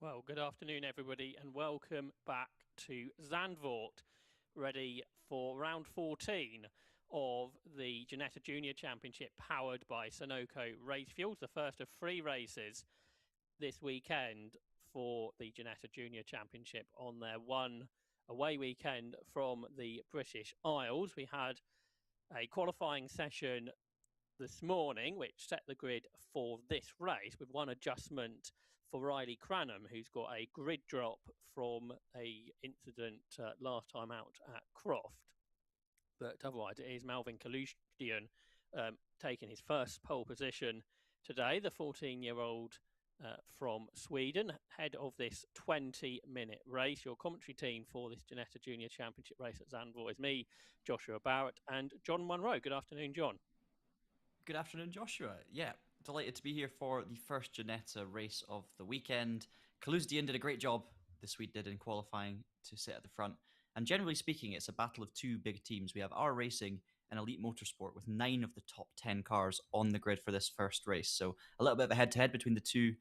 Well, good afternoon, everybody, and welcome back to Zandvoort, ready for round 14 of the Ginetta Junior Championship, powered by Sunoco Race Fuels, the first of three races this weekend for the Ginetta Junior Championship on their one away weekend from the British Isles. We had a qualifying session this morning, which set the grid for this race with one adjustment for Riley Cranham, who's got a grid drop from a incident last time out at Croft. But otherwise, it is Malvin Kalustian taking his first pole position today, the 14-year-old from Sweden, head of this 20-minute race. Your commentary team for this Ginetta Junior Championship race at Zandvoort is me, Joshua Barrett, and John Munro. Good afternoon, John. Good afternoon, Joshua. Yeah, delighted to be here for the first Ginetta race of the weekend. Kaluzdian did a great job, the Swede did, in qualifying to sit at the front. And generally speaking, it's a battle of two big teams. We have our racing and Elite Motorsport with 9 of the top 10 cars on the grid for this first race. So a little bit of a head-to-head between the two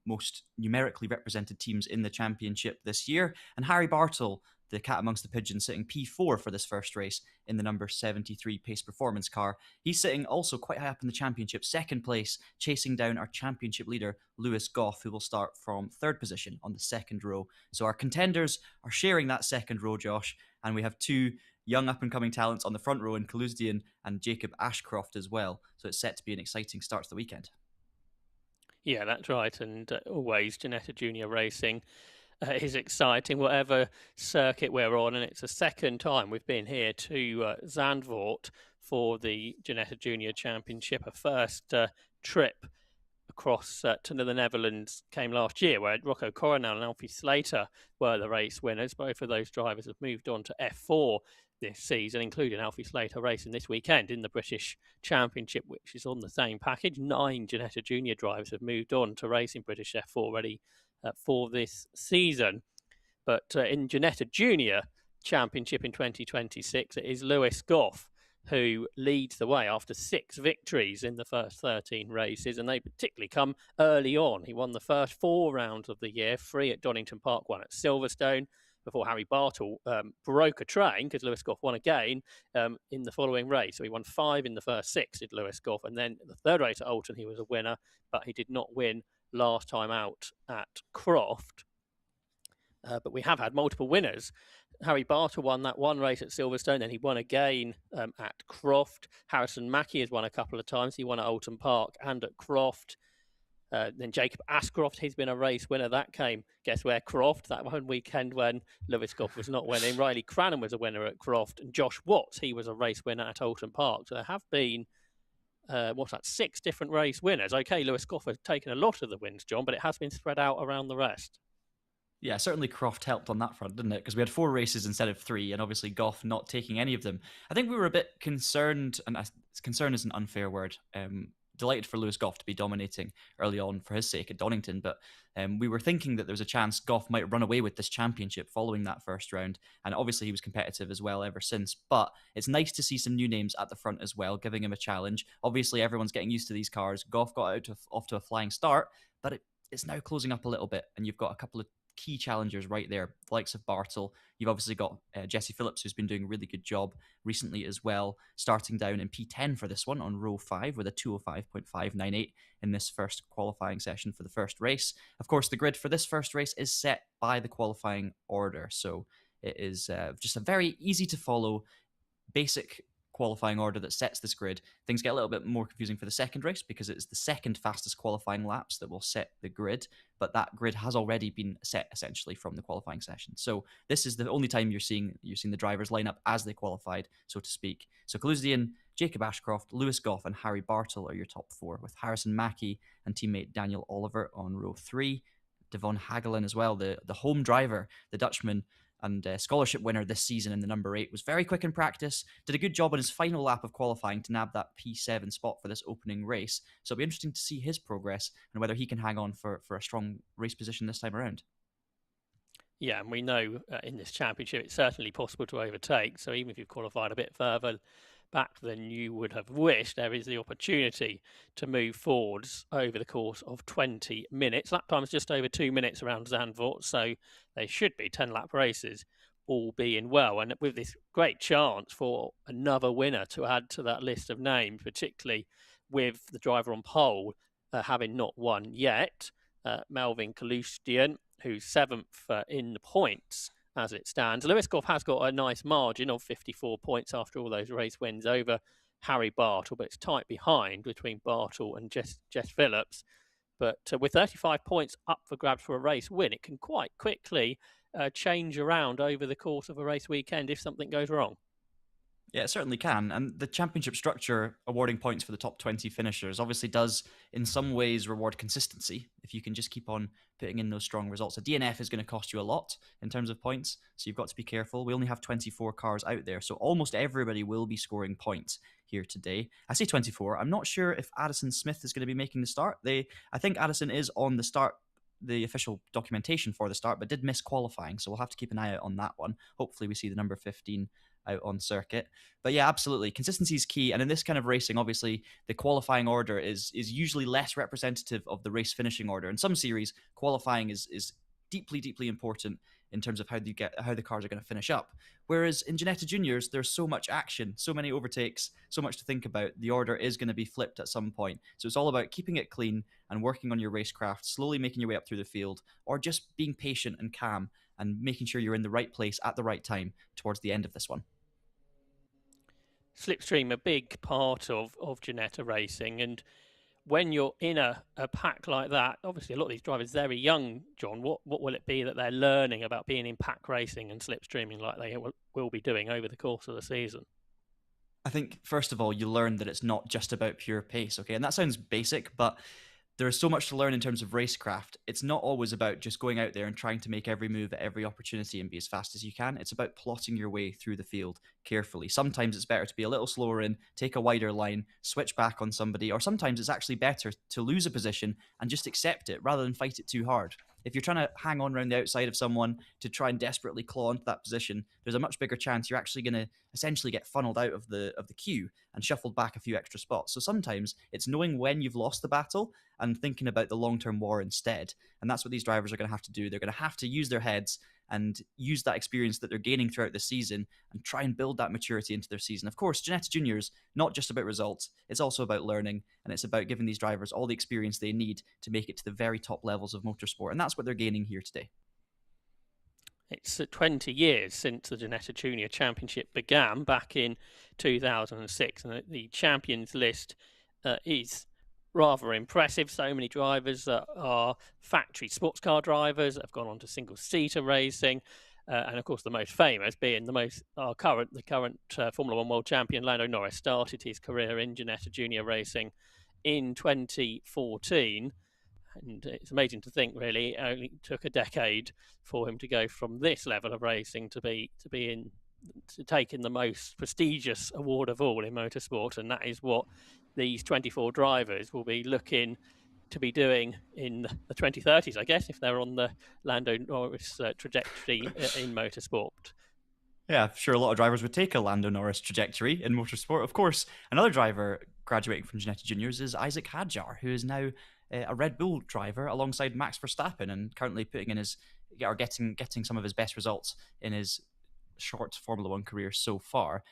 most numerically represented teams in the championship this year. And Harry Bartle, the cat amongst the pigeons, sitting P4 for this first race in the number 73 Pace Performance car. He's sitting also quite high up in the championship, second place, chasing down our championship leader, Lewis Goff, who will start from third position on the second row. So our contenders are sharing that second row, Josh, and we have two young up-and-coming talents on the front row in Kaluzdian and Jacob Ashcroft as well. So it's set to be an exciting start to the weekend. Yeah, that's right. And always Ginetta Junior Racing is exciting, whatever circuit we're on. And it's the second time we've been here to Zandvoort for the Ginetta Junior Championship. A first trip across to the Netherlands came last year, where Rocco Coronel and Alfie Slater were the race winners. Both of those drivers have moved on to F4 this season, including Alfie Slater racing this weekend in the British Championship, which is on the same package. 9 Ginetta Junior drivers have moved on to racing British F4 ready for this season. But in Ginetta Junior Championship in 2026, it is Lewis Goff who leads the way after 6 victories in the first 13 races, and they particularly come early on. He won the first 4 rounds of the year, 3 at Donington Park, 1 at Silverstone, before Harry Bartle broke a train because Lewis Goff won again in the following race. So he won 5 in the first 6, did Lewis Goff, and then the third race at Alton he was a winner, but he did not win last time out at Croft. But we have had multiple winners. Harry Bartle won that one race at Silverstone, then he won again at Croft. Harrison Mackie has won a couple of times. He won at Alton Park and at Croft. Then Jacob Ashcroft, he's been a race winner. That came, guess where, Croft, that one weekend when Lewis Goff was not winning. Riley Cranham was a winner at Croft. And Josh Watts, he was a race winner at Alton Park. So there have been, 6 different race winners. Okay, Lewis Goff has taken a lot of the wins, John, but it has been spread out around the rest. Yeah, certainly Croft helped on that front, didn't it? Because we had 4 races instead of 3, and obviously Goff not taking any of them. I think we were a bit concerned, and concern is an unfair word. Delighted for Lewis Goff to be dominating early on for his sake at Donington, but we were thinking that there was a chance Goff might run away with this championship following that first round, and obviously he was competitive as well ever since. But it's nice to see some new names at the front as well, giving him a challenge. Obviously, everyone's getting used to these cars. Goff got off to a flying start, but it's now closing up a little bit, and you've got a couple of key challengers right there, the likes of Bartle. You've obviously got Jesse Phillips, who's been doing a really good job recently as well, starting down in P10 for this one on row 5 with a 205.598 in this first qualifying session for the first race. Of course, the grid for this first race is set by the qualifying order, so it is just a very easy to follow basic qualifying order that sets this grid. Things get a little bit more confusing for the second race because it's the second fastest qualifying laps that will set the grid, but that grid has already been set essentially from the qualifying session. So this is the only time you're seeing the drivers line up as they qualified, so to speak. So Kaluzdian, Jacob Ashcroft, Lewis Goff, and Harry Bartle are your top 4, with Harrison Mackie and teammate Daniel Oliver on row 3. Devon Hagelin as well, the home driver, the Dutchman, and scholarship winner this season in the number 8, was very quick in practice, did a good job on his final lap of qualifying to nab that P7 spot for this opening race. So it'll be interesting to see his progress and whether he can hang on for a strong race position this time around. Yeah, and we know in this championship it's certainly possible to overtake. So even if you've qualified a bit further back than you would have wished, there is the opportunity to move forwards over the course of 20 minutes. Lap time is just over 2 minutes around Zandvoort, so they should be 10-lap races, all being well. And with this great chance for another winner to add to that list of names, particularly with the driver on pole having not won yet, Melvin Kalustian, who's 7th in the points as it stands. Lewis Goff has got a nice margin of 54 points after all those race wins over Harry Bartle, but it's tight behind between Bartle and Jess Phillips. But with 35 points up for grabs for a race win, it can quite quickly change around over the course of a race weekend if something goes wrong. Yeah, it certainly can. And the championship structure awarding points for the top 20 finishers obviously does, in some ways, reward consistency. If you can just keep on putting in those strong results. A DNF is going to cost you a lot in terms of points, so you've got to be careful. We only have 24 cars out there, so almost everybody will be scoring points here today. I say 24. I'm not sure if Addison Smith is going to be making the start. I think Addison is on the official documentation for the start, but did miss qualifying, so we'll have to keep an eye out on that one. Hopefully we see the number 15 out on circuit. But yeah, absolutely. Consistency is key. And in this kind of racing, obviously, the qualifying order is usually less representative of the race finishing order. In some series, qualifying is deeply, deeply important in terms of how the cars are going to finish up. Whereas in Ginetta Juniors, there's so much action, so many overtakes, so much to think about. The order is going to be flipped at some point. So it's all about keeping it clean and working on your racecraft, slowly making your way up through the field, or just being patient and calm and making sure you're in the right place at the right time towards the end of this one. Slipstream, a big part of Ginetta racing, and when you're in a pack like that, obviously a lot of these drivers very young, John. What will it be that they're learning about being in pack racing and slipstreaming like they will be doing over the course of the season? I think, first of all, you learn that it's not just about pure pace, okay? And that sounds basic, but there's so much to learn in terms of racecraft. It's not always about just going out there and trying to make every move at every opportunity and be as fast as you can. It's about plotting your way through the field carefully. Sometimes it's better to be a little slower in, take a wider line, switch back on somebody, or sometimes it's actually better to lose a position and just accept it rather than fight it too hard. If you're trying to hang on around the outside of someone to try and desperately claw into that position, there's a much bigger chance you're actually going to essentially get funneled out of the queue and shuffled back a few extra spots. So sometimes it's knowing when you've lost the battle and thinking about the long-term war instead. And that's what these drivers are going to have to do. They're going to have to use their heads and use that experience that they're gaining throughout the season and try and build that maturity into their season. Of course, Ginetta Juniors, not just about results, it's also about learning, and it's about giving these drivers all the experience they need to make it to the very top levels of motorsport, and that's what they're gaining here today. It's 20 years since the Ginetta Junior Championship began back in 2006, and the champions list is rather impressive. So many drivers are factory sports car drivers that have gone on to single-seater racing, and of course the most famous being the current Formula One world champion Lando Norris. Started his career in Ginetta Junior racing in 2014. And it's amazing to think, really, it only took a decade for him to go from this level of racing to take in the most prestigious award of all in motorsport, and that is what these 24 drivers will be looking to be doing in the 2030s, I guess, if they're on the Lando Norris trajectory in motorsport. Yeah, I'm sure a lot of drivers would take a Lando Norris trajectory in motorsport. Of course, another driver graduating from Ginetta Juniors is Isaac Hadjar, who is now a Red Bull driver alongside Max Verstappen and currently getting some of his best results in his short Formula One career so far.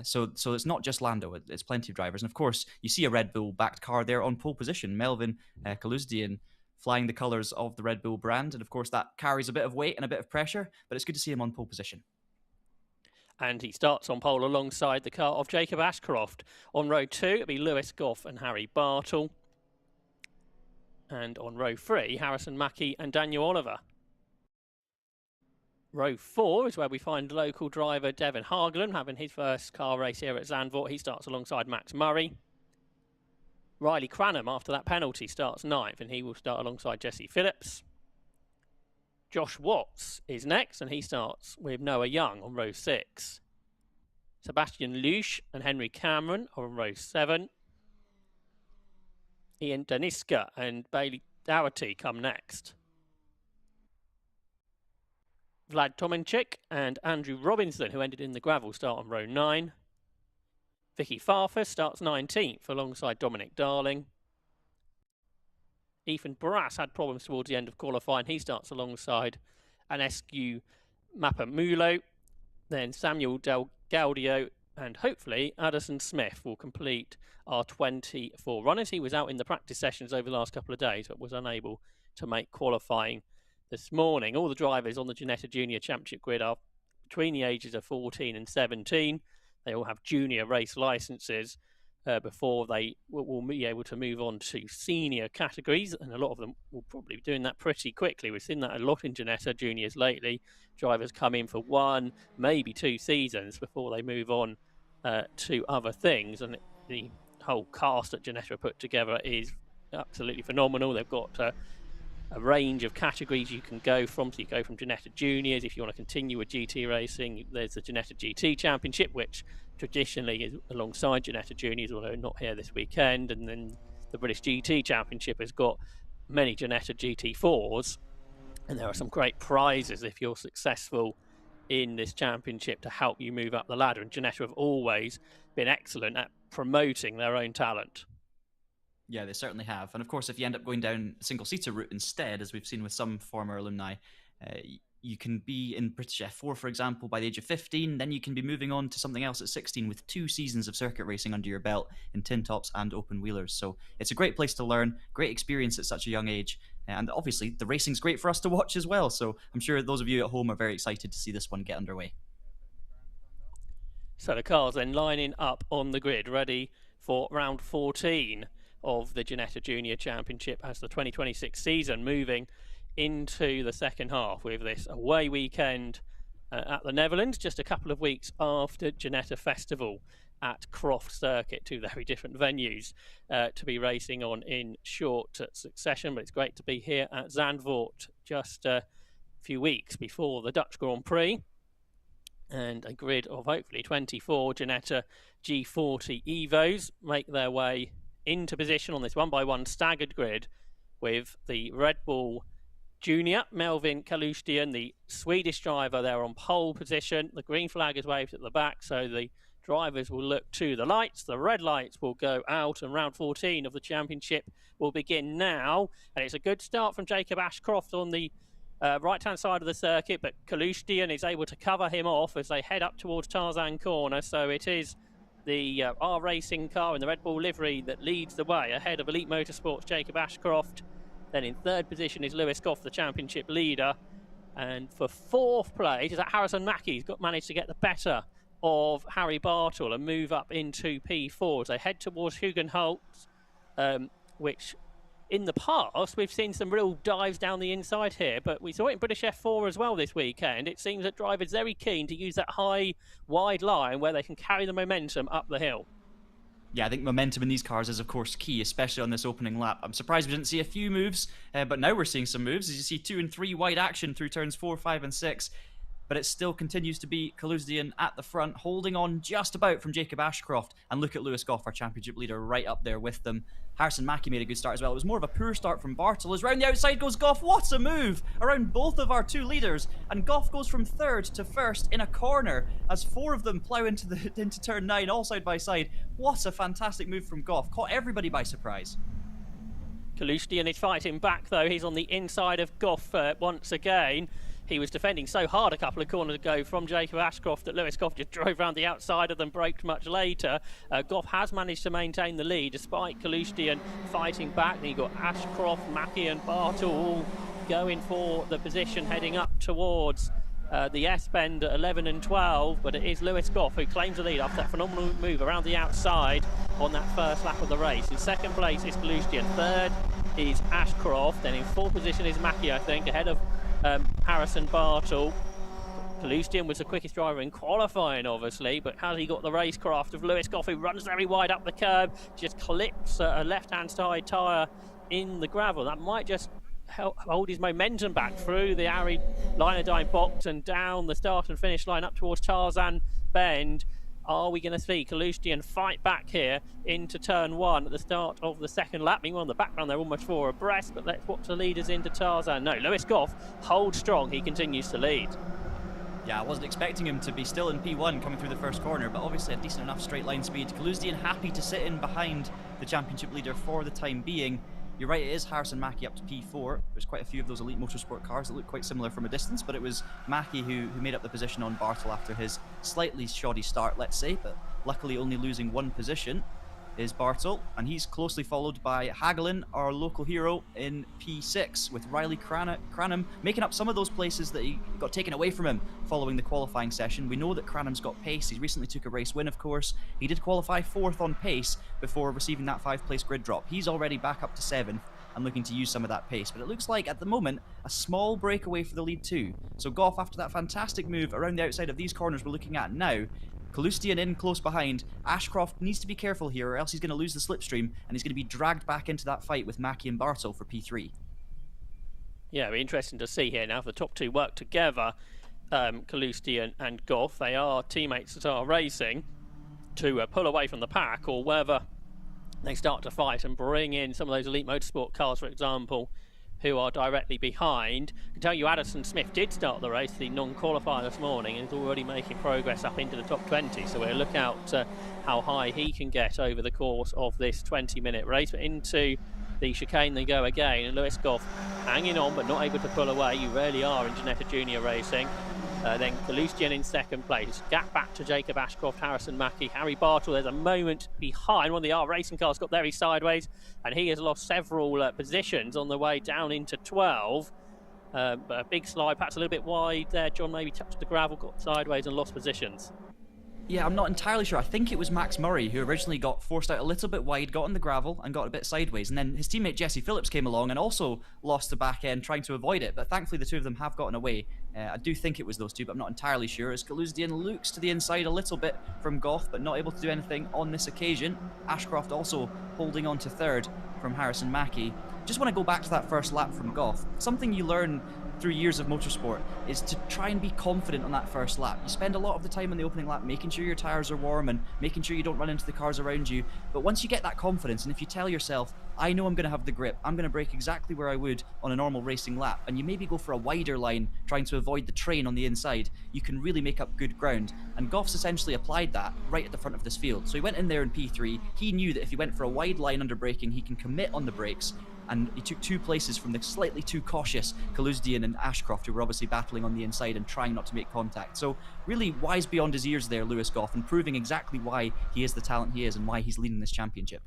So it's not just Lando; it's plenty of drivers, and of course you see a Red Bull backed car there on pole position. Melvin Kalusdian flying the colours of the Red Bull brand, and of course that carries a bit of weight and a bit of pressure, but it's good to see him on pole position. And he starts on pole alongside the car of Jacob Ashcroft. On row 2, it'll be Lewis Goff and Harry Bartle. And on row 3, Harrison Mackie and Daniel Oliver. Row 4 is where we find local driver Devin Hagelin having his first car race here at Zandvoort. He starts alongside Max Murray. Riley Cranham, after that penalty, starts 9th, and he will start alongside Jesse Phillips. Josh Watts is next, and he starts with Noah Young on row 6. Sebastian Luche and Henry Cameron are on row 7. Ian Daniska and Bailey Dougherty come next. Vlad Tominchik and Andrew Robinson, who ended in the gravel, start on row 9. Vicky Farfus starts 19th alongside Dominic Darling. Ethan Brass had problems towards the end of qualifying. He starts alongside Anescu Mapamulo. Then Samuel Del Gaudio and hopefully Addison Smith will complete our 24 runners. He was out in the practice sessions over the last couple of days but was unable to make qualifying this morning. All the drivers on the Ginetta Junior Championship grid are between the ages of 14 and 17. They all have junior race licenses before they will be able to move on to senior categories, and a lot of them will probably be doing that pretty quickly. We've seen that a lot in Ginetta Juniors lately. Drivers come in for 1, maybe 2 seasons before they move on to other things, and the whole cast that Ginetta put together is absolutely phenomenal. They've got a range of categories you can go from. So you go from Ginetta Juniors. If you want to continue with GT racing, there's the Ginetta GT Championship, which traditionally is alongside Ginetta Juniors, although not here this weekend. And then the British GT Championship has got many Ginetta GT4s. And there are some great prizes if you're successful in this championship to help you move up the ladder. And Ginetta have always been excellent at promoting their own talent. Yeah, they certainly have. And of course, if you end up going down a single-seater route instead, as we've seen with some former alumni, you can be in British F4, for example, by the age of 15. Then you can be moving on to something else at 16 with 2 seasons of circuit racing under your belt in tin tops and open wheelers. So it's a great place to learn, great experience at such a young age. And obviously, the racing's great for us to watch as well. So I'm sure those of you at home are very excited to see this one get underway. So the cars then lining up on the grid, ready for round 14 of the Ginetta Junior Championship as the 2026 season moving into the second half with this away weekend at the Netherlands, just a couple of weeks after Ginetta Festival at Croft Circuit, 2 very different venues to be racing on in short succession. But it's great to be here at Zandvoort just a few weeks before the Dutch Grand Prix, and a grid of hopefully 24 Ginetta G40 Evos make their way into position on this 1x1 staggered grid, with the Red Bull Junior Melvin Kalustian, the Swedish driver, there on pole position. The green flag is waved at the back, so the drivers will look to the lights. The red lights will go out, and round 14 of the championship will begin now. And it's a good start from Jacob Ashcroft on the right-hand side of the circuit, but Kalustian is able to cover him off as they head up towards Tarzan Corner. So it is the R Racing car in the Red Bull livery that leads the way ahead of Elite Motorsports' Jacob Ashcroft. Then in third position is Lewis Goff, the championship leader. And for fourth place is that Harrison Mackey's managed to get the better of Harry Bartle and move up into P4 as they head towards Hugenholt, which in the past we've seen some real dives down the inside here, but we saw it in British F4 as well this weekend. It seems that drivers are very keen to use that high, wide line where they can carry the momentum up the hill. Yeah, I think momentum in these cars is, of course, key, especially on this opening lap. I'm surprised we didn't see a few moves, but now we're seeing some moves. As you see 2 and 3 wide action through turns 4, 5, and 6. But it still continues to be Kalustian at the front, holding on just about from Jacob Ashcroft. And look at Lewis Goff, our championship leader, right up there with them. Harrison Mackey made a good start as well. It was more of a poor start from Bartle. As round the outside goes Goff. What's a move around both of our 2 leaders. And Goff goes from third to first in a corner as 4 of them plough into turn 9, all side by side. What a fantastic move from Goff. Caught everybody by surprise. Kalustian is fighting back though. He's on the inside of Goff once again. He was defending so hard a couple of corners ago from Jacob Ashcroft that Lewis Goff just drove around the outside of them, braked much later. Goff has managed to maintain the lead despite Kalustian fighting back. And you've got Ashcroft, Mackey and Bartle all going for the position heading up towards the S-bend at 11 and 12, but it is Lewis Goff who claims the lead after that phenomenal move around the outside on that first lap of the race. In second place is Kalustian, third is Ashcroft, and in fourth position is Mackey, I think, ahead of Harrison Bartle. Kalustian was the quickest driver in qualifying, obviously, but has he got the racecraft of Lewis Goff, who runs very wide up the curb, just clips a left-hand side tyre in the gravel? That might just help hold his momentum back through the arid Linodyne box and down the start and finish line up towards Tarzan Bend. Are we going to see Kalustian fight back here into turn 1 at the start of the second lap? Meanwhile, in the background, they're almost 4 abreast, but let's watch the leaders into Tarzan. No, Lewis Goff holds strong. He continues to lead. Yeah, I wasn't expecting him to be still in P1 coming through the first corner, but obviously a decent enough straight line speed. Kaluzdian happy to sit in behind the championship leader for the time being. You're right, it is Harrison Mackie up to P4. There's quite a few of those elite motorsport cars that look quite similar from a distance, but it was Mackie who made up the position on Bartel after his slightly shoddy start, let's say, but luckily only losing one position is Bartel, and he's closely followed by Hagelin, our local hero, in P6, with Riley Cranham making up some of those places that he got taken away from him following the qualifying session. We know that Cranham's got pace. He recently took a race win, of course. He did qualify 4th on pace before receiving that 5th-place grid drop. He's already back up to 7th and looking to use some of that pace, but it looks like at the moment a small breakaway for the lead too. So Goff, after that fantastic move around the outside of these corners we're looking at now, Kalustyan in close behind. Ashcroft needs to be careful here or else he's going to lose the slipstream and he's going to be dragged back into that fight with Mackie and Bartel for P3. Yeah, it'll be interesting to see here now if the top two work together, Kalustyan and Goff. They are teammates that are racing to pull away from the pack, or whether they start to fight and bring in some of those elite motorsport cars, for example, who are directly behind. I can tell you Addison Smith did start the race, the non-qualifier this morning, and is already making progress up into the top 20. So we'll look out how high he can get over the course of this 20-minute race. But into the chicane they go again, and Lewis Goff hanging on but not able to pull away. You rarely are in Ginetta Junior Racing. Then Kalustyan in second place. Gap back to Jacob Ashcroft, Harrison Mackie, Harry Bartel. There's a moment behind. One of the R Racing cars got very sideways, and he has lost several positions on the way down into 12. But a big slide, perhaps a little bit wide there. John maybe touched the gravel, got sideways and lost positions. Yeah, I'm not entirely sure. I think it was Max Murray who originally got forced out a little bit wide, got on the gravel and got a bit sideways, and then his teammate Jesse Phillips came along and also lost the back end trying to avoid it, but thankfully the two of them have gotten away. I do think it was those two, but I'm not entirely sure, as Kaluzdian looks to the inside a little bit from Goff, but not able to do anything on this occasion. Ashcroft also holding on to third from Harrison Mackie. Just want to go back to that first lap from Goff. Something you learn through years of motorsport is to try and be confident on that first lap. You spend a lot of the time on the opening lap making sure your tyres are warm and making sure you don't run into the cars around you, but once you get that confidence, and if you tell yourself, I know I'm going to have the grip, I'm going to brake exactly where I would on a normal racing lap, and you maybe go for a wider line trying to avoid the train on the inside, you can really make up good ground. And Goff's essentially applied that right at the front of this field. So he went in there in P3, he knew that if he went for a wide line under braking, he can commit on the brakes, and he took 2 places from the slightly too cautious Kaluzdian and Ashcroft, who were obviously battling on the inside and trying not to make contact. So really wise beyond his ears there, Lewis Goff, and proving exactly why he is the talent he is and why he's leading this championship.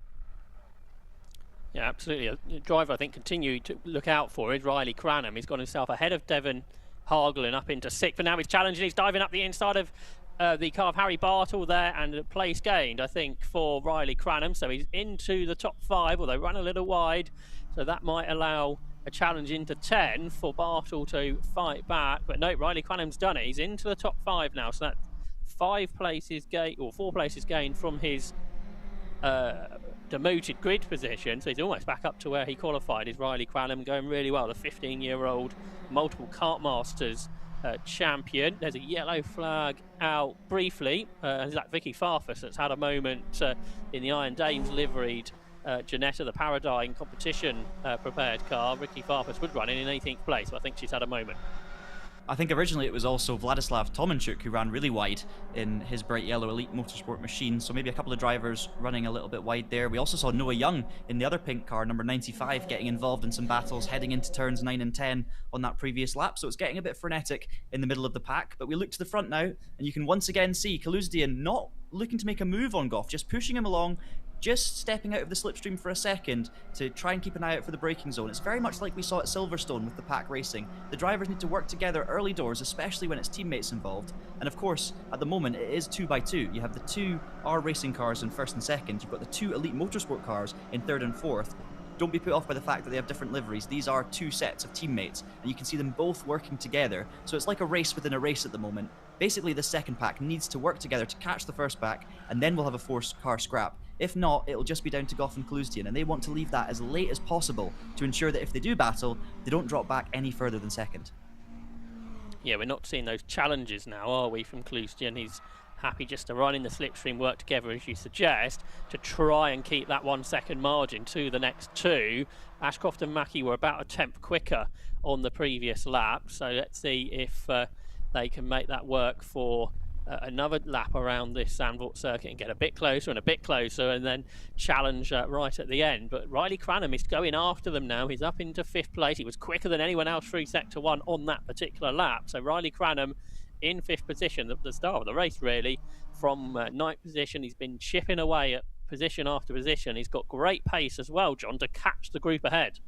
Yeah, absolutely. A driver I think continue to look out for is Riley Cranham. He's got himself ahead of Devon Hagelin up into 6th, but now he's challenging, he's diving up the inside of the car of Harry Bartel there, and a place gained, I think, for Riley Cranham. So he's into the top 5, although run a little wide. So that might allow a challenge into 10 for Bartel to fight back. But no, Riley Cranham's done it. He's into the top 5 now. So that's 4 places gained from his demoted grid position. So he's almost back up to where he qualified. Is Riley Cranham going really well? The 15-year-old multiple kart masters champion. There's a yellow flag out briefly. Is that Vicky Farfus that's had a moment in the Iron Dames liveried Ginetta, the Paradigm competition prepared car. Ricky Farfus would run in 18th place, but I think she's had a moment. I think originally it was also Vladislav Tomanchuk who ran really wide in his bright yellow elite motorsport machine, so maybe a couple of drivers running a little bit wide there. We also saw Noah Young in the other pink car, number 95, getting involved in some battles heading into turns 9 and 10 on that previous lap, so it's getting a bit frenetic in the middle of the pack. But we look to the front now, and you can once again see Kaluzdian not looking to make a move on Goff, just pushing him along, just stepping out of the slipstream for a second to try and keep an eye out for the braking zone. It's very much like we saw at Silverstone with the pack racing. The drivers need to work together early doors, especially when it's teammates involved. And of course, at the moment, it is 2x2. You have the 2 R racing cars in 1st and 2nd. You've got the 2 elite motorsport cars in 3rd and 4th. Don't be put off by the fact that they have different liveries. These are 2 sets of teammates, and you can see them both working together. So it's like a race within a race at the moment. Basically, the second pack needs to work together to catch the first pack, and then we'll have a 4-car scrap. If not, it'll just be down to Goff and Kaluzdian, and they want to leave that as late as possible to ensure that if they do battle, they don't drop back any further than 2nd. Yeah, we're not seeing those challenges now, are we, from Kalustyan? He's happy just to run in the slipstream, work together, as you suggest, to try and keep that 1 second margin to the next 2. Ashcroft and Mackie were about a tenth quicker on the previous lap, so let's see if they can make that work for another lap around this Zandvoort circuit and get a bit closer and a bit closer and then challenge right at the end. But Riley Cranham is going after them now. He's up into 5th place. He was quicker than anyone else through Sector 1 on that particular lap. So Riley Cranham in 5th position at the start of the race, really. From 9th position, he's been chipping away at position after position. He's got great pace as well, John, to catch the group ahead.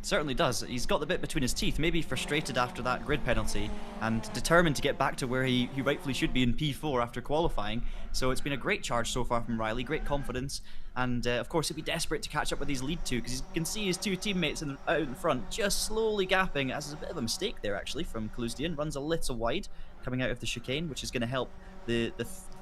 Certainly does. He's got the bit between his teeth, maybe frustrated after that grid penalty and determined to get back to where he rightfully should be in P4 after qualifying. So it's been a great charge so far from Riley, great confidence, and of course he'll be desperate to catch up with these lead two because you can see his two teammates out in front just slowly gapping, as is a bit of a mistake there actually from Kaluzdian, runs a little wide coming out of the chicane, which is going to help the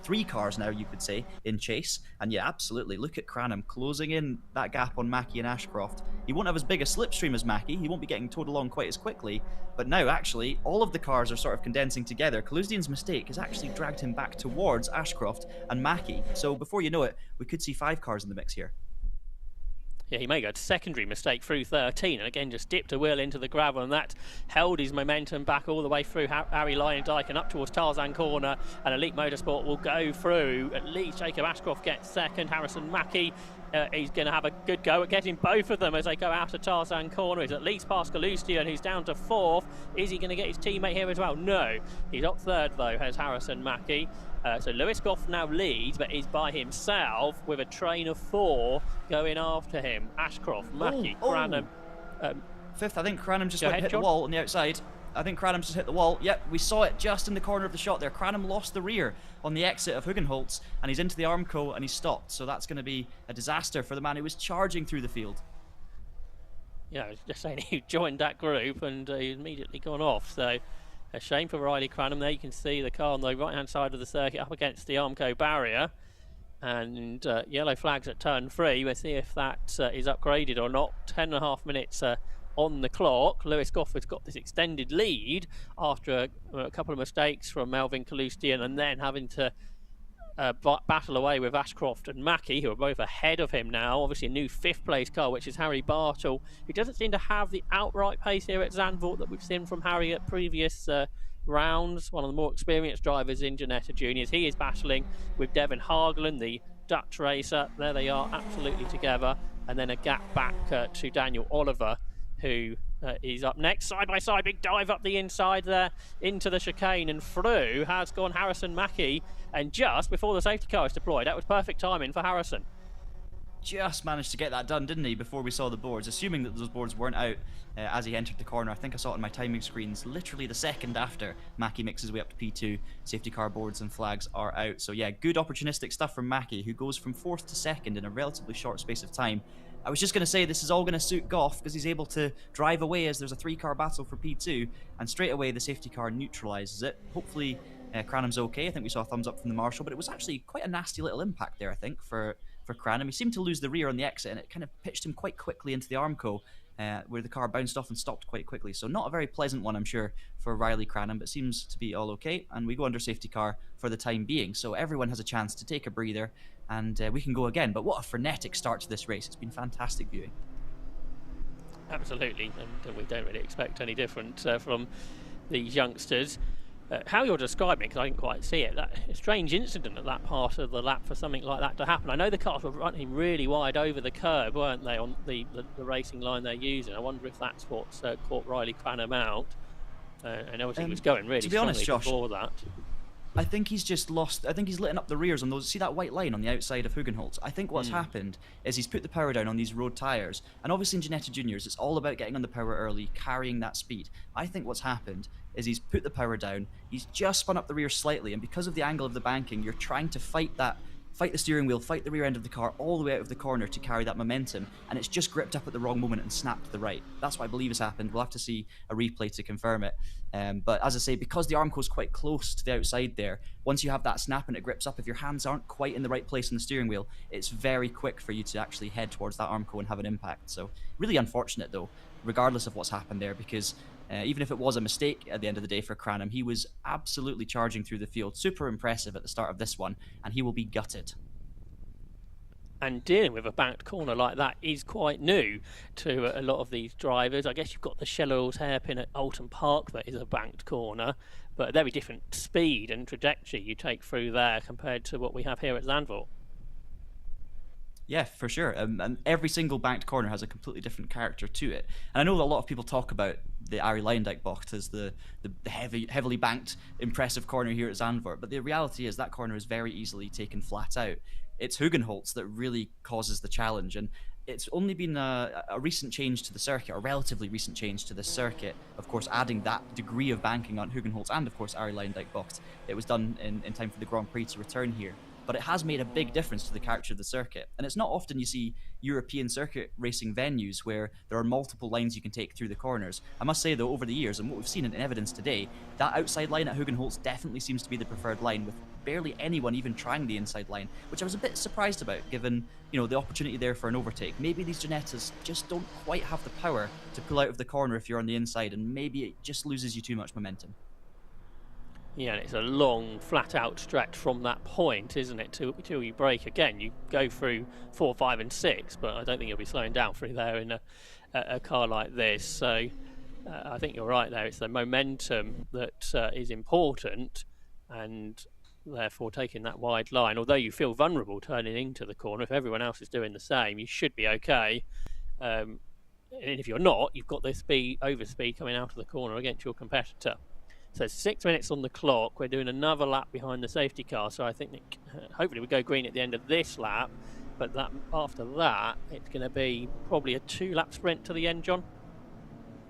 3 cars now, you could say, in chase. And yeah, absolutely, look at Cranham closing in that gap on Mackie and Ashcroft. He won't have as big a slipstream as Mackie, he won't be getting towed along quite as quickly, but now actually all of the cars are sort of condensing together. Kaluzdian's mistake has actually dragged him back towards Ashcroft and Mackie, so before you know it, we could see 5 cars in the mix here. Yeah, he made a secondary mistake through 13 and again just dipped a wheel into the gravel, and that held his momentum back all the way through Harry Lyondike and up towards Tarzan Corner, and Elite Motorsport will go through. At least Jacob Ashcroft gets second. Harrison Mackie, he's going to have a good go at getting both of them as they go out of Tarzan Corner. He's at least past Galustian, who's down to 4th. Is he going to get his teammate here as well? No. He's up 3rd though, has Harrison Mackie. So Lewis Goff now leads, but he's by himself with a train of 4 going after him. Ashcroft, Mackie, Cranham. 5th, I think Cranham just hit the wall on the outside. I think Cranham's just hit the wall. Yep, we saw it just in the corner of the shot there. Cranham lost the rear on the exit of Hugenholtz, and he's into the Armco and he's stopped. So that's going to be a disaster for the man who was charging through the field. Yeah, I was just saying he joined that group and he's immediately gone off. So a shame for Riley Cranham. There you can see the car on the right-hand side of the circuit up against the Armco barrier. And yellow flags at turn 3. We'll see if that is upgraded or not. 10.5 minutes on the clock. Lewis Goff has got this extended lead after a couple of mistakes from Melvin Kalustian and then having to battle away with Ashcroft and Mackie, who are both ahead of him now. Obviously a new 5th place car, which is Harry Bartle, who doesn't seem to have the outright pace here at Zandvoort that we've seen from Harry at previous rounds. One of the more experienced drivers in Ginetta Juniors. He is battling with Devin Hageland, the Dutch racer. There they are, absolutely together. And then a gap back to Daniel Oliver, who is up next. Side by side, big dive up the inside there into the chicane, and through has gone Harrison Mackie, and just before the safety car is deployed. That was perfect timing for Harrison. Just managed to get that done, didn't he, before we saw the boards, assuming that those boards weren't out as he entered the corner. I think I saw it on my timing screens literally the second after Mackie makes his way up to P2. Safety car boards and flags are out. So yeah, good opportunistic stuff from Mackie, who goes from 4th to 2nd in a relatively short space of time. I was just going to say this is all going to suit Goff because he's able to drive away as there's a 3-car battle for P2, and straight away the safety car neutralises it. Hopefully Cranham's okay. I think we saw a thumbs up from the marshal, but it was actually quite a nasty little impact there, I think, for Cranham. He seemed to lose the rear on the exit, and it kind of pitched him quite quickly into the Armco, where the car bounced off and stopped quite quickly. So not a very pleasant one, I'm sure, for Riley Cranham, but seems to be all okay, and we go under safety car for the time being. So everyone has a chance to take a breather, and we can go again. But what a frenetic start to this race. It's been fantastic viewing. Absolutely, and we don't really expect any different from these youngsters. How you're describing it, because I didn't quite see it, that a strange incident at that part of the lap for something like that to happen. I know the cars were running really wide over the curb, weren't they, on the racing line they're using. I wonder if that's what caught Riley Cranham out. And obviously he was going really strongly honest, Josh, before that. I think he's just lost. I think he's lit up the rears on those. See that white line on the outside of Hugenholtz? I think what's happened is he's put the power down on these road tyres. And obviously in Ginetta Juniors, it's all about getting on the power early, carrying that speed. I think what's happened is he's put the power down. He's just spun up the rear slightly, and because of the angle of the banking, you're trying to fight the steering wheel, fight the rear end of the car all the way out of the corner to carry that momentum, and it's just gripped up at the wrong moment and snapped to the right. That's what I believe has happened. We'll have to see a replay to confirm it. But as I say, because the Armco's quite close to the outside there, once you have that snap and it grips up, if your hands aren't quite in the right place on the steering wheel, it's very quick for you to actually head towards that Armco and have an impact. So really unfortunate though, regardless of what's happened there, because even if it was a mistake at the end of the day for Cranham, he was absolutely charging through the field. Super impressive at the start of this one, and he will be gutted. And dealing with a banked corner like that is quite new to a lot of these drivers. I guess you've got the Shell hairpin at Alton Park that is a banked corner, but a very different speed and trajectory you take through there compared to what we have here at Zandvoort. Yeah, for sure. And every single banked corner has a completely different character to it. And I know that a lot of people talk about the Arie Luyendyk bocht as the heavily banked, impressive corner here at Zandvoort. But the reality is that corner is very easily taken flat out. It's Hugenholtz that really causes the challenge. And it's only been a recent change to the circuit, a relatively recent change to the circuit, of course, adding that degree of banking on Hugenholtz and, of course, Arie Luyendyk bocht. It was done in time for the Grand Prix to return here. But it has made a big difference to the character of the circuit. And it's not often you see European circuit racing venues where there are multiple lines you can take through the corners. I must say, though, over the years, and what we've seen in evidence today, that outside line at Hugenholtz definitely seems to be the preferred line, with barely anyone even trying the inside line, which I was a bit surprised about, given the opportunity there for an overtake. Maybe these Ginettas just don't quite have the power to pull out of the corner if you're on the inside, and maybe it just loses you too much momentum. Yeah, and it's a long, flat-out stretch from that point, isn't it, till you break again. You go through 4, 5 and 6, but I don't think you'll be slowing down through there in a car like this. So I think you're right there. It's the momentum that is important, and therefore taking that wide line. Although you feel vulnerable turning into the corner, if everyone else is doing the same, you should be okay. And if you're not, you've got this overspeed coming out of the corner against your competitor. So 6 minutes on the clock. We're doing another lap behind the safety car, so I think hopefully we go green at the end of this lap, but after that it's going to be probably a 2-lap sprint to the end, John.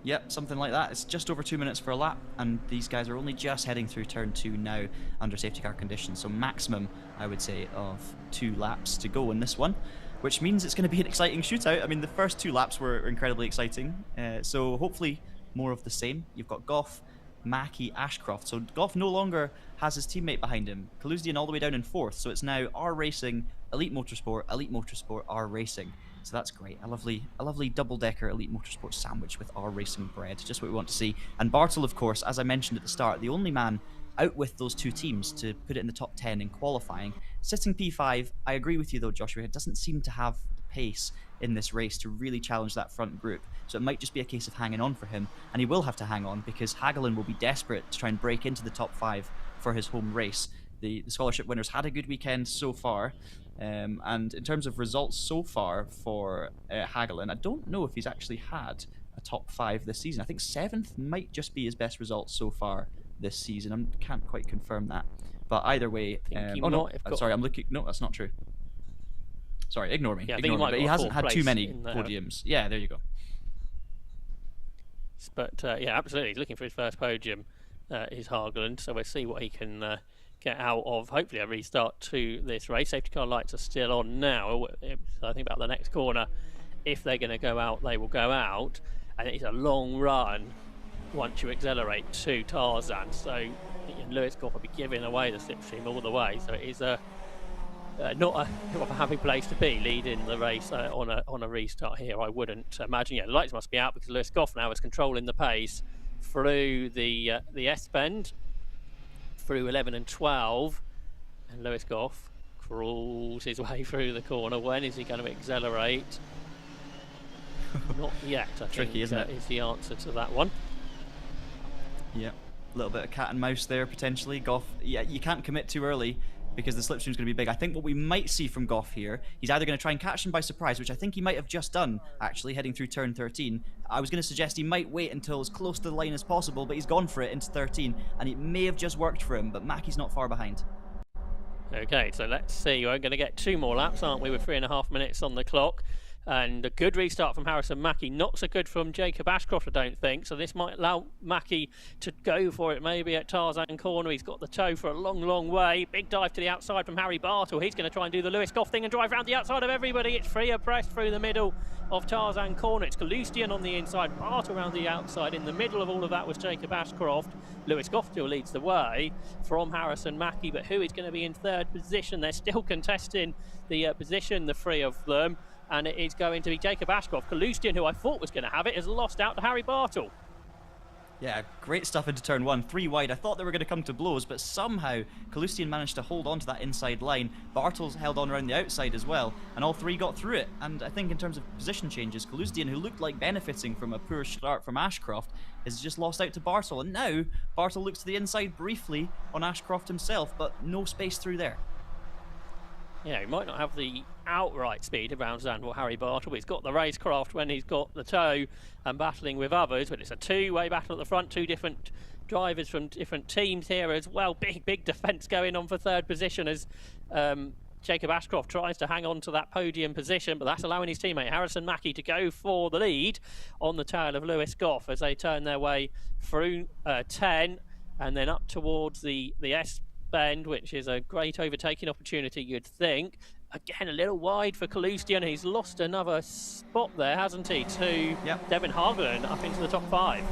Yep, something like that. It's just over 2 minutes for a lap, and these guys are only just heading through turn 2 now under safety car conditions, so maximum, I would say, of 2 laps to go in this one, which means it's going to be an exciting shootout. I mean, the first 2 laps were incredibly exciting, so hopefully more of the same. You've got Goff, Mackie, Ashcroft. So Goff no longer has his teammate behind him. Kaluzdian all the way down in 4th. So it's now R Racing, Elite Motorsport, R Racing. So that's great. A lovely double-decker Elite Motorsport sandwich with R Racing bread. Just what we want to see. And Bartel, of course, as I mentioned at the start, the only man out with those 2 teams to put it in the top 10 in qualifying. Sitting P5, I agree with you though, Joshua, it doesn't seem to have the pace in this race to really challenge that front group. So it might just be a case of hanging on for him, and he will have to hang on because Hagelin will be desperate to try and break into the top 5 for his home race. The scholarship winners had a good weekend so far, and in terms of results so far for Hagelin, I don't know if he's actually had a top 5 this season. I think 7th might just be his best result so far this season. I can't quite confirm that, but either way, sorry, I'm looking. No, that's not true. Sorry, ignore me. Yeah, but he hasn't had too many podiums. Yeah, there you go. But yeah, absolutely, he's looking for his first podium, is Hagelin. So we'll see what he can get out of. Hopefully, a restart to this race. Safety car lights are still on now. So I think about the next corner. If they're going to go out, they will go out, and it's a long run once you accelerate to Tarzan. So Lewis Goff will be giving away the slipstream all the way. So it is not a happy place to be leading the race on a restart here. I wouldn't imagine. Yeah, the lights must be out because Lewis Goff now is controlling the pace through the S-bend, through 11 and 12, and Lewis Goff crawls his way through the corner. When is he going to accelerate? Not yet. I Tricky, think, isn't it? is the answer to that one. Yeah, a little bit of cat and mouse there potentially. Goff, yeah, you can't commit too early because the slipstream's going to be big. I think what we might see from Goff here, he's either going to try and catch him by surprise, which I think he might have just done, actually, heading through turn 13. I was going to suggest he might wait until as close to the line as possible, but he's gone for it into 13, and it may have just worked for him, but Mackie's not far behind. Okay, so let's see. We're going to get 2 more laps, aren't we, with 3.5 minutes on the clock. And a good restart from Harrison Mackie, not so good from Jacob Ashcroft, I don't think. So this might allow Mackie to go for it maybe at Tarzan corner. He's got the toe for a long, long way. Big dive to the outside from Harry Bartle. He's going to try and do the Lewis Goff thing and drive around the outside of everybody. It's free abreast through the middle of Tarzan corner. It's Kaluzdian on the inside, Bartle around the outside. In the middle of all of that was Jacob Ashcroft. Lewis Goff still leads the way from Harrison Mackie, but who is going to be in 3rd position? They're still contesting the position, the 3 of them. And it is going to be Jacob Ashcroft. Kaluzdian, who I thought was going to have it, has lost out to Harry Bartle. Yeah, great stuff into turn one, 3 wide. I thought they were going to come to blows, but somehow Kalustyan managed to hold on to that inside line. Bartels held on around the outside as well, and all three got through it. And I think in terms of position changes, Kalustyan, who looked like benefiting from a poor start from Ashcroft, has just lost out to Bartel. And now Bartel looks to the inside briefly on Ashcroft himself, but no space through there. Yeah, he might not have the outright speed around Zandvoort, Harry Bartel, but he's got the racecraft when he's got the toe and battling with others. But it's a two-way battle at the front, two different drivers from different teams here as well. Big defence going on for third position as Jacob Ashcroft tries to hang on to that podium position, but that's allowing his teammate Harrison Mackie to go for the lead on the tail of Lewis Goff as they turn their way through 10 and then up towards the S bend, which is a great overtaking opportunity, you'd think. Again, a little wide for Kalustyan. He's lost another spot there, hasn't he, to Devin Hargren up into the top 5.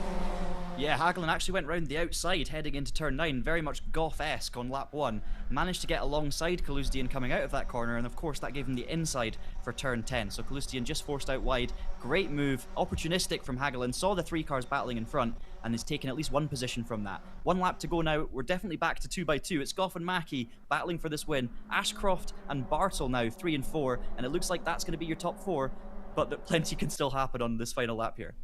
Yeah, Hagelin actually went round the outside heading into turn 9, very much Goff-esque on lap 1. Managed to get alongside Kalustyan coming out of that corner, and of course that gave him the inside for turn 10. So Kalustyan just forced out wide. Great move, opportunistic from Hagelin, saw the 3 cars battling in front, and has taken at least one position from that. 1 lap to go now, we're definitely back to 2x2. It's Goff and Mackie battling for this win. Ashcroft and Bartel now 3 and 4, and it looks like that's going to be your top 4, but that plenty can still happen on this final lap here.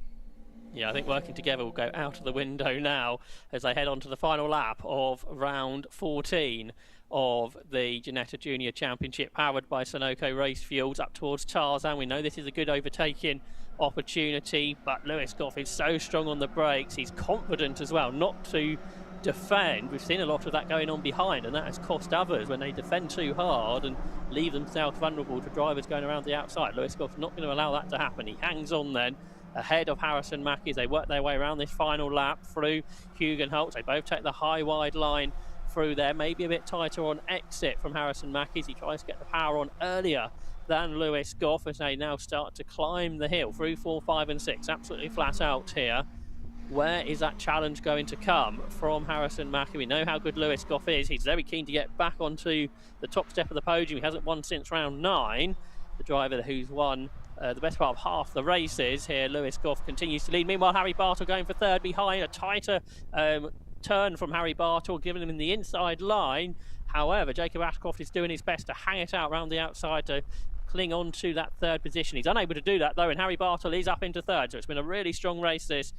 Yeah, I think working together will go out of the window now as they head on to the final lap of round 14 of the Ginetta Junior Championship, powered by Sunoco Race Fuels, up towards Tarzan. We know this is a good overtaking opportunity, but Lewis Goff is so strong on the brakes. He's confident as well not to defend. We've seen a lot of that going on behind, and that has cost others when they defend too hard and leave themselves vulnerable to drivers going around the outside. Lewis Goff's not going to allow that to happen. He hangs on then ahead of Harrison Mackie as they work their way around this final lap through Hugenholtz. They both take the high wide line through there, maybe a bit tighter on exit from Harrison Mackie as he tries to get the power on earlier than Lewis Goff as they now start to climb the hill through 4, 5 and 6, absolutely flat out here. Where is that challenge going to come from Harrison Mackie? We know how good Lewis Goff is. He's very keen to get back onto the top step of the podium. He hasn't won since round 9. The driver who's won the best part of half the races here, Lewis Goff, continues to lead. Meanwhile, Harry Bartel going for third behind. A tighter turn from Harry Bartel, giving him the inside line. However, Jacob Ashcroft is doing his best to hang it out around the outside to cling on to that third position. He's unable to do that though, and Harry Bartel is up into third. So it's been a really strong race this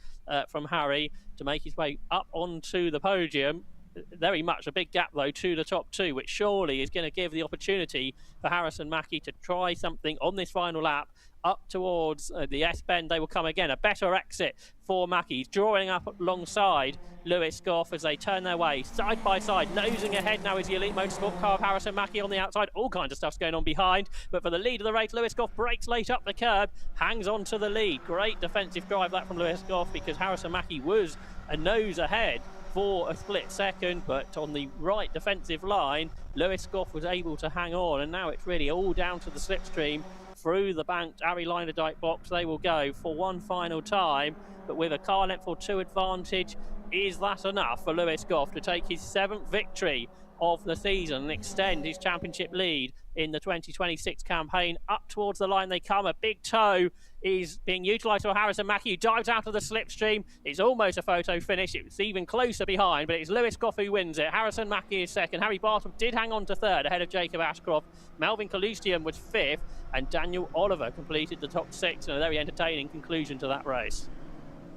from Harry to make his way up onto the podium. Very much a big gap though to the top 2, which surely is going to give the opportunity for Harrison Mackie to try something on this final lap up towards the S-bend. They will come again. A better exit for Mackie. He's drawing up alongside Lewis Goff as they turn their way side by side. Nosing ahead now is the Elite Motorsport car of Harrison Mackie on the outside. All kinds of stuff's going on behind. But for the lead of the race, Lewis Goff breaks late up the curb, hangs on to the lead. Great defensive drive that from Lewis Goff because Harrison Mackie was a nose ahead for a split second, but on the right defensive line, Lewis Goff was able to hang on, and now it's really all down to the slipstream through the banked Harry Liner-Dyke box. They will go for one final time, but with a car length or 2 advantage. Is that enough for Lewis Goff to take his 7th victory of the season and extend his championship lead in the 2026 campaign? Up towards the line they come. A big toe is being utilised for Harrison Mackie, who dives out of the slipstream. It's almost a photo finish. It's even closer behind, but it's Lewis Goff who wins it. Harrison Mackie is second. Harry Bartel did hang on to third ahead of Jacob Ashcroft. Melvin Kalustyan was 5th, and Daniel Oliver completed the top 6 in a very entertaining conclusion to that race.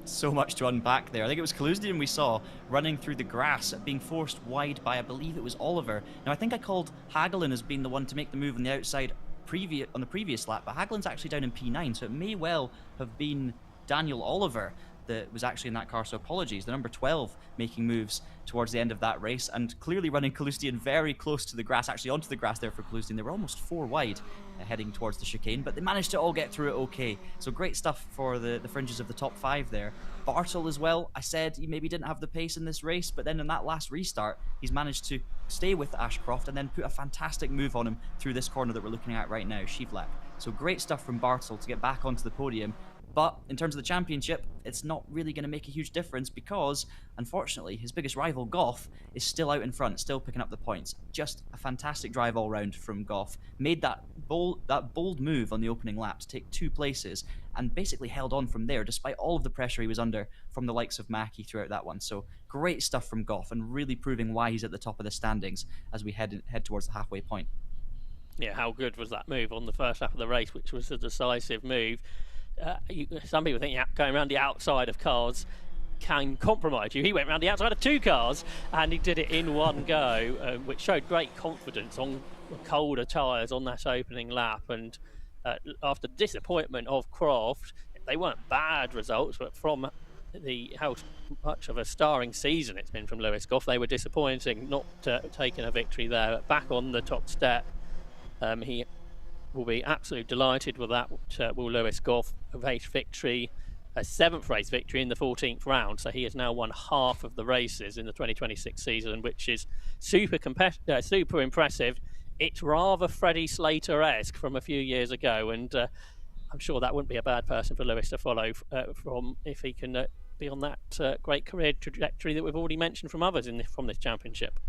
So much to unpack there. I think it was Kalustyan we saw running through the grass, being forced wide by, I believe it was Oliver. Now, I think I called Hagelin as being the one to make the move on the outside on the previous lap, but Hagelin's actually down in P9, so it may well have been Daniel Oliver that was actually in that car, so apologies. The number 12 making moves towards the end of that race, and clearly running Kalustyan very close to the grass, actually onto the grass there for Kalustyan. They were almost 4 wide heading towards the chicane, but they managed to all get through it okay. So great stuff for the fringes of the top 5 there. Bartel as well, I said he maybe didn't have the pace in this race, but then in that last restart, he's managed to stay with Ashcroft and then put a fantastic move on him through this corner that we're looking at right now, Shivlak. So great stuff from Bartel to get back onto the podium. But in terms of the championship, it's not really going to make a huge difference because, unfortunately, his biggest rival, Goff, is still out in front, still picking up the points. Just a fantastic drive all round from Goff. Made that bold move on the opening lap to take 2 places and basically held on from there despite all of the pressure he was under from the likes of Mackie throughout that one. So great stuff from Goff and really proving why he's at the top of the standings as we head towards the halfway point. Yeah, how good was that move on the first lap of the race, which was a decisive move. Some people think going around the outside of cars can compromise you. He went around the outside of 2 cars and he did it in one go, which showed great confidence on colder tyres on that opening lap. And after the disappointment of Croft, they weren't bad results, but from how much of a starring season it's been from Lewis Goff, they were disappointing, not taking a victory there. Back on the top step, he will be absolutely delighted with that. Will Lewis Goff, a race victory, a 7th race victory in the 14th round, so he has now won half of the races in the 2026 season, which is super impressive. It's rather Freddie Slater-esque from a few years ago, and I'm sure that wouldn't be a bad person for Lewis to follow from if he can be on that great career trajectory that we've already mentioned from others from this championship.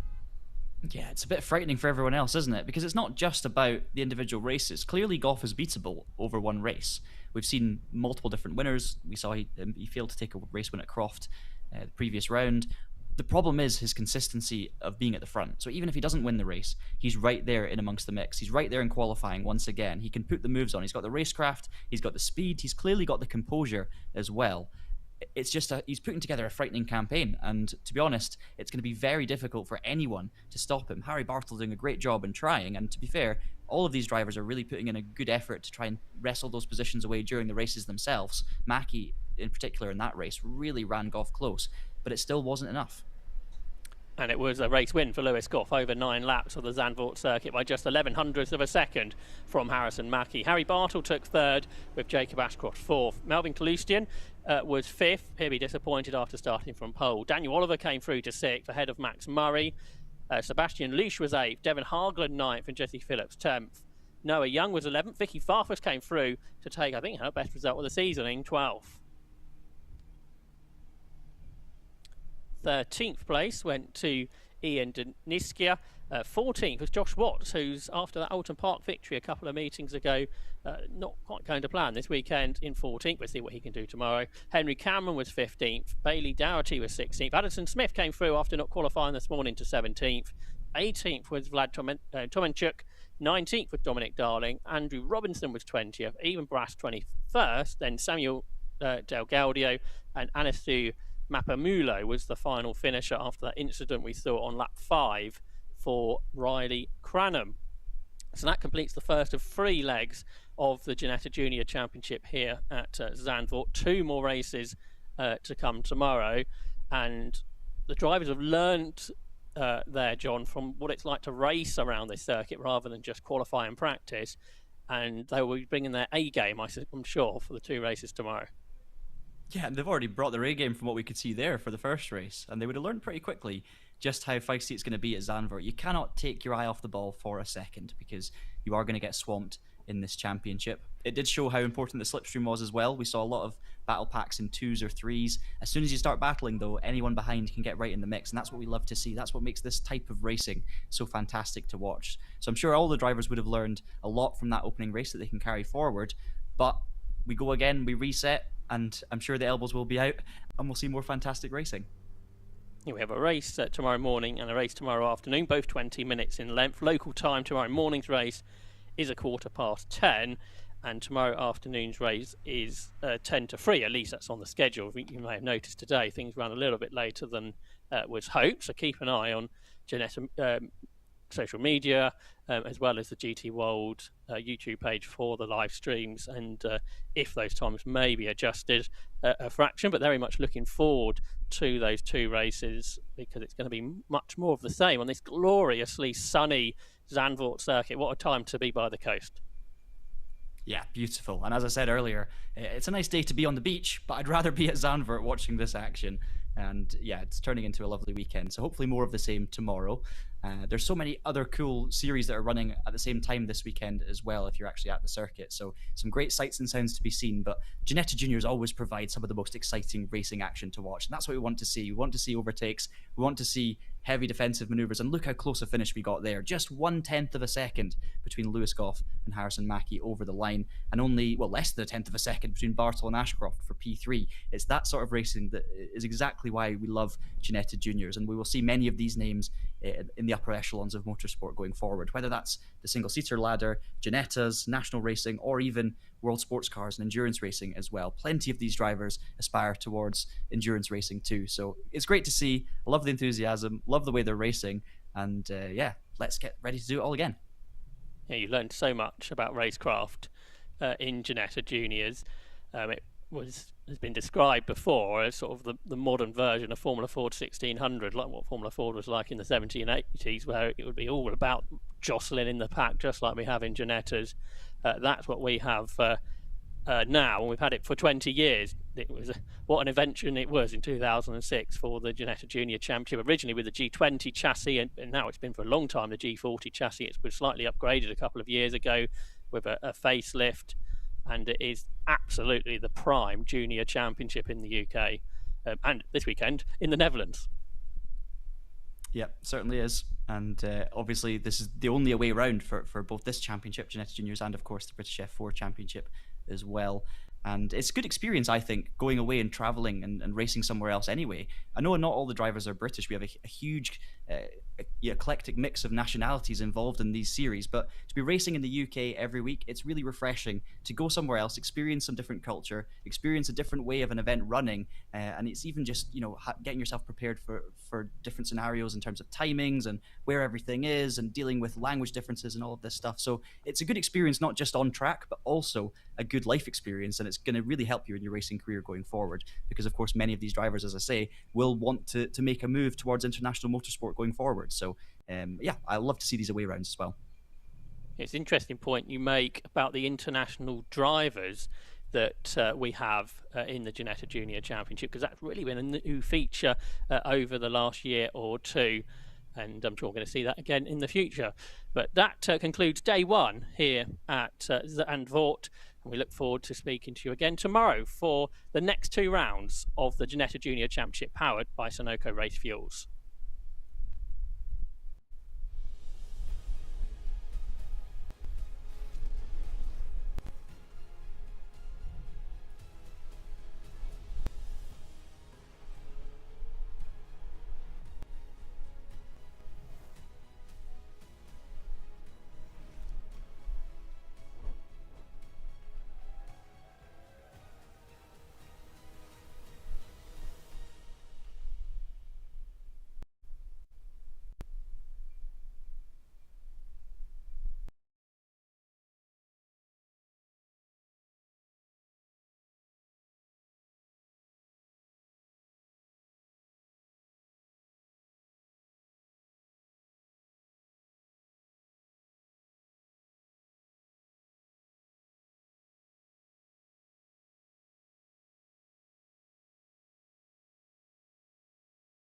Yeah, it's a bit frightening for everyone else, isn't it? Because it's not just about the individual races. Clearly, Goff is beatable over one race. We've seen multiple different winners. We saw he failed to take a race win at Croft the previous round. The problem is his consistency of being at the front. So even if he doesn't win the race, he's right there in amongst the mix. He's right there in qualifying once again. He can put the moves on. He's got the racecraft. He's got the speed. He's clearly got the composure as well. It's just he's putting together a frightening campaign, and to be honest, it's going to be very difficult for anyone to stop him. Harry Bartle doing a great job in trying, and to be fair, all of these drivers are really putting in a good effort to try and wrestle those positions away during the races themselves. Mackie, in particular, in that race, really ran Goff close, but it still wasn't enough. And it was a race win for Lewis Goff over 9 laps of the Zandvoort circuit by just 11/100ths of a second from Harrison Mackie. Harry Bartle took 3rd with Jacob Ashcroft 4th. Melvin Kalustian was 5th. He'll be disappointed after starting from pole. Daniel Oliver came through to 6th ahead of Max Murray. Sebastian Lusch was 8th. Devon Hargland 9th and Jesse Phillips 10th. Noah Young was 11th. Vicky Farfus came through to take, I think, her best result of the season in 12th. 13th place went to Ian Deniskia. 14th was Josh Watts, who's after that Alton Park victory a couple of meetings ago, not quite going to plan this weekend in 14th. We'll see what he can do tomorrow. Henry Cameron was 15th. Bailey Dougherty was 16th. Addison Smith came through after not qualifying this morning to 17th. 18th was Vlad Tomenchuk. 19th was Dominic Darling. Andrew Robinson was 20th. Even Brass 21st. Then Samuel Del Gaudio and Anisu Mapamulo was the final finisher after that incident we saw on lap 5 for Riley Cranham. So that completes the first of 3 legs of the Ginetta Junior Championship here at Zandvoort. 2 more races to come tomorrow, and the drivers have learnt there, John, from what it's like to race around this circuit rather than just qualify and practice, and they will be bringing their A game, I'm sure, for the 2 races tomorrow. Yeah, and they've already brought their A game from what we could see there for the first race, and they would have learned pretty quickly just how feisty it's going to be at Zandvoort. You cannot take your eye off the ball for a second because you are going to get swamped in this championship. It did show how important the slipstream was as well. We saw a lot of battle packs in 2s or 3s. As soon as you start battling, though, anyone behind can get right in the mix, and that's what we love to see. That's what makes this type of racing so fantastic to watch. So I'm sure all the drivers would have learned a lot from that opening race that they can carry forward, but we go again, we reset, and I'm sure the elbows will be out, and we'll see more fantastic racing. We have a race tomorrow morning and a race tomorrow afternoon, both 20 minutes in length. Local time tomorrow morning's race is 10:15, and tomorrow afternoon's race is 10 to 3. At least that's on the schedule. You may have noticed today things ran a little bit later than was hoped, so keep an eye on Ginetta social media, as well as the GT World YouTube page for the live streams, and if those times may be adjusted a fraction, but very much looking forward to those 2 races because it's going to be much more of the same on this gloriously sunny Zandvoort circuit. What a time to be by the coast. Yeah, beautiful. And as I said earlier, it's a nice day to be on the beach, but I'd rather be at Zandvoort watching this action. And yeah, it's turning into a lovely weekend. So hopefully more of the same tomorrow. There's so many other cool series that are running at the same time this weekend as well, if you're actually at the circuit. So some great sights and sounds to be seen. But Ginetta Juniors always provide some of the most exciting racing action to watch. And that's what we want to see. We want to see overtakes. We want to see heavy defensive maneuvers. And look how close a finish we got there. Just 1/10 of a second between Lewis Goff and Harrison Mackie over the line. And only, well, less than a tenth of a second between Bartle and Ashcroft for P3. It's that sort of racing that is exactly why we love Ginetta Juniors. And we will see many of these names in the upper echelons of motorsport going forward, whether that's the single-seater ladder, Ginetta's, national racing, or even world sports cars and endurance racing as well. Plenty of these drivers aspire towards endurance racing too. So it's great to see. I love the enthusiasm, love the way they're racing, and yeah, let's get ready to do it all again. Yeah, you learned so much about racecraft in Ginetta Juniors. It has been described before as sort of the modern version of Formula Ford 1600, like what Formula Ford was like in the 70s and 80s, where it would be all about jostling in the pack, just like we have in Ginetta's. That's what we have now, and we've had it for 20 years. It was what an invention it was in 2006 for the Ginetta Junior Championship, originally with the G20 chassis, and now it's been for a long time the G40 chassis. It was slightly upgraded a couple of years ago with a facelift, and it is absolutely the prime junior championship in the UK, and this weekend in the Netherlands. Yeah, certainly is. And obviously, this is the only way round for both this championship, Ginetta Juniors, and of course the British F4 Championship as well. And it's a good experience, I think, going away and traveling and racing somewhere else anyway. I know not all the drivers are British. We have a huge eclectic mix of nationalities involved in these series, but to be racing in the UK every week, it's really refreshing to go somewhere else, experience some different culture, experience a different way of an event running, and it's even just, you know, getting yourself prepared for different scenarios in terms of timings and where everything is and dealing with language differences and all of this stuff. So it's a good experience, not just on track, but also a good life experience, and it's going to really help you in your racing career going forward, because of course many of these drivers, as I say, will want to make a move towards international motorsport going forward. So yeah, I love to see these away rounds as well. It's an interesting point you make about the international drivers that we have in the Ginetta Junior Championship, because that's really been a new feature over the last year or two, and I'm sure we're going to see that again in the future. But that concludes day one here at Zandvoort, and we look forward to speaking to you again tomorrow for the next two rounds of the Ginetta Junior Championship, powered by Sunoco Race Fuels.